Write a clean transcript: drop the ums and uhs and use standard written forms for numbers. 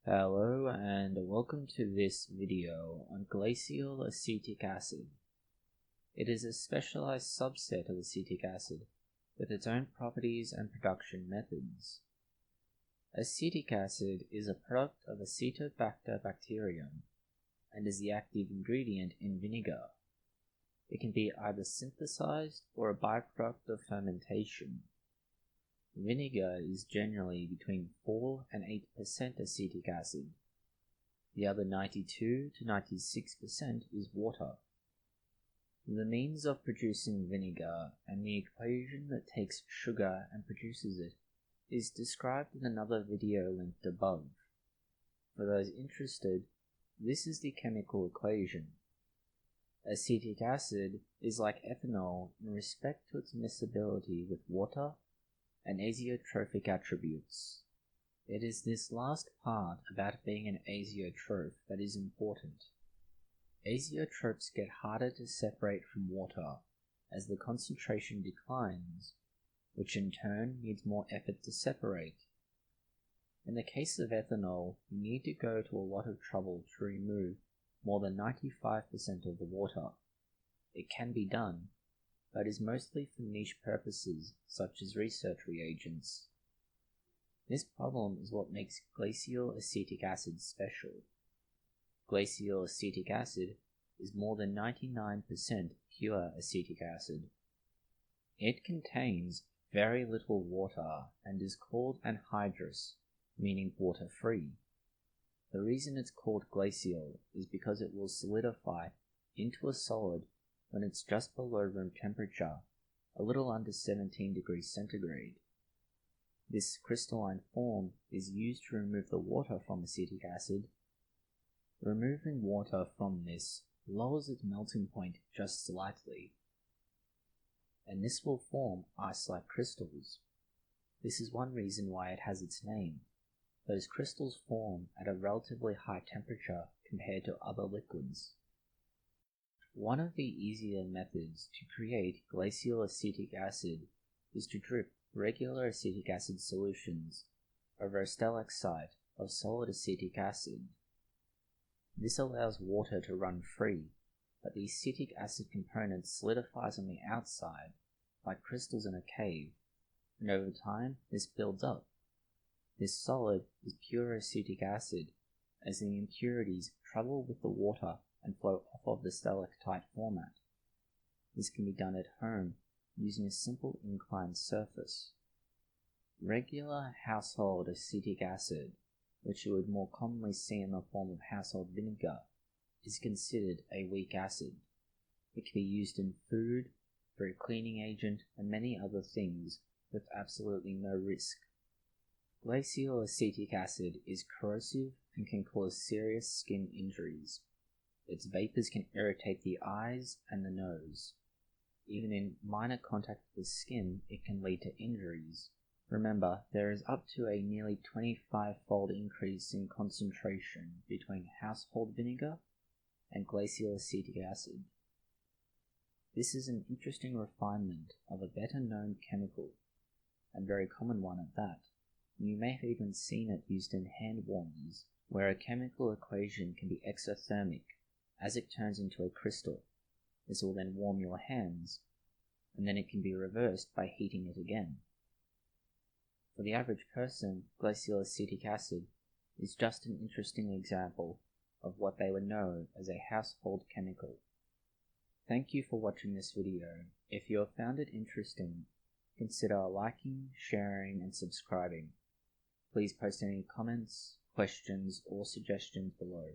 Hello and welcome to this video on glacial acetic acid. It is a specialized subset of acetic acid with its own properties and production methods. Acetic acid is a product of Acetobacter bacterium and is the active ingredient in vinegar. It can be either synthesized or a byproduct of fermentation. Vinegar is generally between 4 and 8% acetic acid. The other 92 to 96% is water. The means of producing vinegar and the equation that takes sugar and produces it is described in another video linked above. For those interested, this is the chemical equation. Acetic acid is like ethanol in respect to its miscibility with water and azeotrophic attributes. It is this last part about being an azeotroph that is important. Azeotrophs get harder to separate from water as the concentration declines, which in turn needs more effort to separate. In the case of ethanol, you need to go to a lot of trouble to remove more than 95% of the water. It can be done, but is mostly for niche purposes such as research reagents. This problem is what makes glacial acetic acid special. Glacial acetic acid is more than 99% pure acetic acid. It contains very little water and is called anhydrous, meaning water-free. The reason it's called glacial is because it will solidify into a solid when it's just below room temperature, a little under 17 degrees centigrade. This crystalline form is used to remove the water from acetic acid. Removing water from this lowers its melting point just slightly, and this will form ice-like crystals. This is one reason why it has its name. Those crystals form at a relatively high temperature compared to other liquids. One of the easier methods to create glacial acetic acid is to drip regular acetic acid solutions over a stalactite of solid acetic acid. This allows water to run free, but the acetic acid component solidifies on the outside like crystals in a cave, and over time this builds up. This solid is pure acetic acid, as the impurities travel with the water and flow off of the stalactite format. This can be done at home using a simple inclined surface. Regular household acetic acid, which you would more commonly see in the form of household vinegar, is considered a weak acid. It can be used in food, for a cleaning agent, and many other things with absolutely no risk. Glacial acetic acid is corrosive and can cause serious skin injuries. Its vapors can irritate the eyes and the nose. Even in minor contact with skin, it can lead to injuries. Remember, there is up to a nearly 25-fold increase in concentration between household vinegar and glacial acetic acid. This is an interesting refinement of a better-known chemical, and very common one at that. You may have even seen it used in hand warmers, where a chemical equation can be exothermic, as it turns into a crystal. This will then warm your hands, and then it can be reversed by heating it again. For the average person, glacial acetic acid is just an interesting example of what they would know as a household chemical. Thank you for watching this video. If you have found it interesting, consider liking, sharing, and subscribing. Please post any comments, questions, or suggestions below.